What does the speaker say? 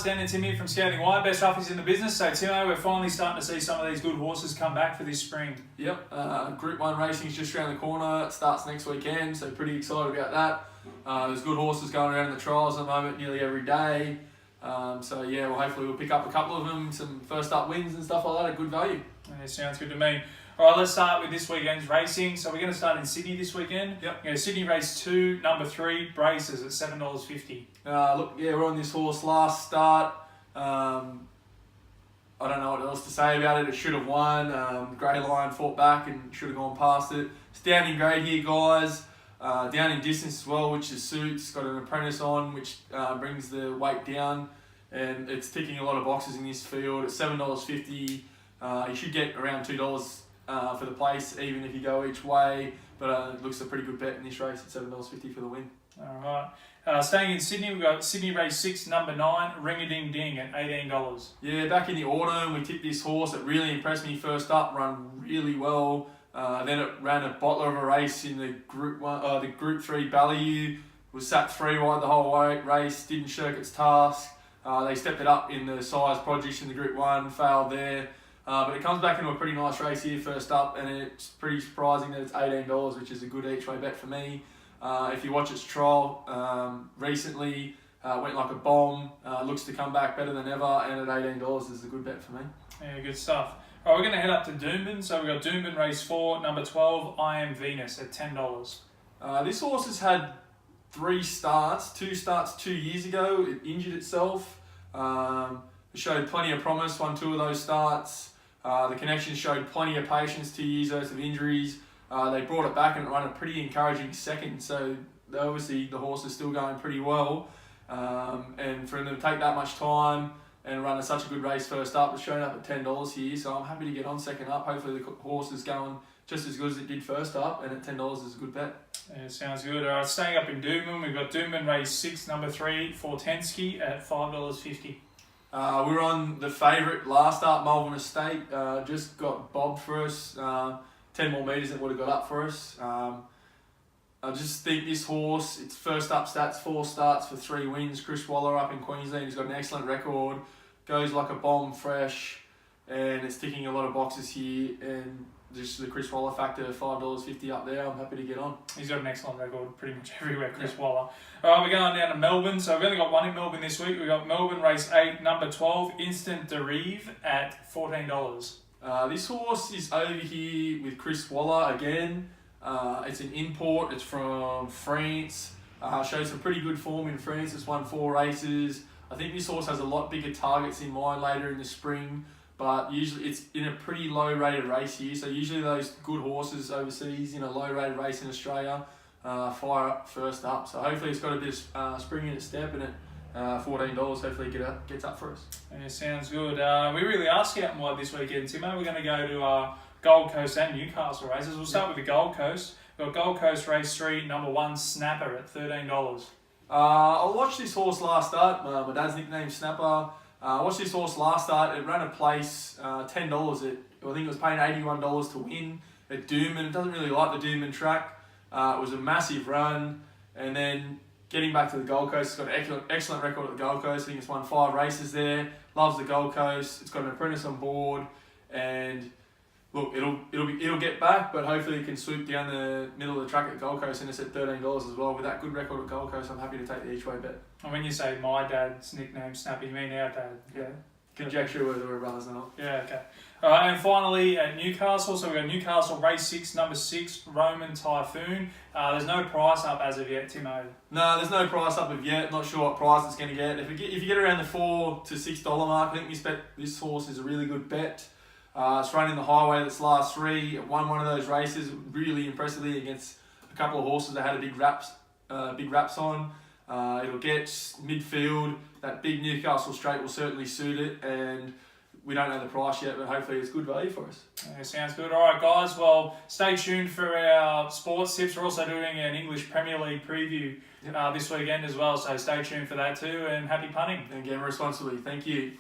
guys, Dan and Tim here from Scouting Wire, best roughies in the business. So Timo, we're finally starting to see some of these good horses come back for this spring. Yep, Group 1 racing is just around the corner. It starts next weekend, so pretty excited about that. There's good horses going around in the trials at the moment nearly every day. So yeah, well, hopefully we'll pick up a couple of them, some first up wins and stuff like that at good value. Yeah, sounds good to me. All right, let's start with this weekend's racing. So we're going to start in Sydney this weekend. Yep. Sydney race 2, number 3, braces at $7.50. Look, yeah, we're on this horse last start. I don't know what else to say about it. It should have won. Grey Lion fought back and should have gone past it. It's down in grade here, guys. Down in distance as well, which is suits. Got an apprentice on, which brings the weight down. And it's ticking a lot of boxes in this field. At $7.50, you should get around $2 for the place, even if you go each way. But it looks a pretty good bet in this race at $7.50 for the win. All right. Staying in Sydney, we've got Sydney race 6, number 9, Ring-a-Ding-Ding at $18. Yeah, back in the autumn, we tipped this horse. It really impressed me first up, run really well. Then it ran a bottler of a race in the Group 3 Ballyou. Was sat 3 wide the whole race, didn't shirk its task. They stepped it up in the size produce in the Group 1, failed there. But it comes back into a pretty nice race here first up, and it's pretty surprising that it's $18, which is a good each way bet for me. If you watch its trial recently, went like a bomb, looks to come back better than ever, and at $18 is a good bet for me. Yeah, good stuff. All right, we're going to head up to Doomben. So we've got Doomben race 4, number 12, I Am Venus at $10. This horse has had 3 starts, 2 starts 2 years ago. It injured itself. It showed plenty of promise, won 2 of those starts. The Connections showed plenty of patience, 2 years worth of injuries. They brought it back and it ran a pretty encouraging second, so obviously the horse is still going pretty well. And for them to take that much time and run such a good race first up, it's shown up at $10 here, so I'm happy to get on second up. Hopefully the horse is going just as good as it did first up, and at $10 is a good bet. Yeah, sounds good. All right, staying up in Doomben, we've got Doomben race 6, number 3, Fortensky at $5.50. We're on the favourite last up, Melbourne Estate. Just got bobbed for us. 10 more metres it would have got up for us. I just think this horse, its first up stats, 4 starts for 3 wins. Chris Waller up in Queensland, he's got an excellent record. Goes like a bomb fresh, and it's ticking a lot of boxes here. And just the Chris Waller factor, $5.50 up there, I'm happy to get on. He's got an excellent record pretty much everywhere, Chris Waller. All right, we're going down to Melbourne. So we've only got one in Melbourne this week. We've got Melbourne race 8, number 12, Instant Derive at $14. This horse is over here with Chris Waller again. It's an import. It's from France. Shows some pretty good form in France. It's won 4 races. I think this horse has a lot bigger targets in mind later in the spring, but usually it's in a pretty low rated race here. So usually those good horses overseas in a low rated race in Australia fire up first up. So hopefully it's got a bit of spring in its step, and at $14 hopefully it gets up for us. Yeah, sounds good. We really are scouting wide this weekend, Timo. We're going to go to Gold Coast and Newcastle races. We'll start with the Gold Coast. We've got Gold Coast race 3, number 1, Snapper at $13. I watched this horse last start. My dad's nicknamed Snapper. I watched this horse last start. It ran a place, $10. I think it was paying $81 to win at Doomben. It doesn't really like the Doomben track. It was a massive run. And then getting back to the Gold Coast, it's got an excellent record at the Gold Coast. I think it's won 5 races there. Loves the Gold Coast. It's got an apprentice on board. And look, it'll get back, but hopefully it can swoop down the middle of the track at Gold Coast, and it's at $13 as well. With that good record at Gold Coast, I'm happy to take the each way bet. And when you say my dad's nickname Snappy, you mean our dad? Yeah. Conjecture whether we're brothers or not. Yeah, okay. All right, and finally at Newcastle, so we've got Newcastle race 6, number 6, Roman Typhoon. There's no price up as of yet, Timo. No, there's no price up of yet. Not sure what price it's going to get. If you get around the $4 to $6 mark, I think this horse is a really good bet. It's running the highway that's last 3. It won one of those races really impressively against a couple of horses that had a big wraps on. It'll get midfield. That big Newcastle straight will certainly suit it, and we don't know the price yet, but hopefully it's good value for us. Yeah, sounds good. All right, guys. Well, stay tuned for our sports tips. We're also doing an English Premier League preview this weekend as well, so stay tuned for that too, and happy punting. And game responsibly. Thank you.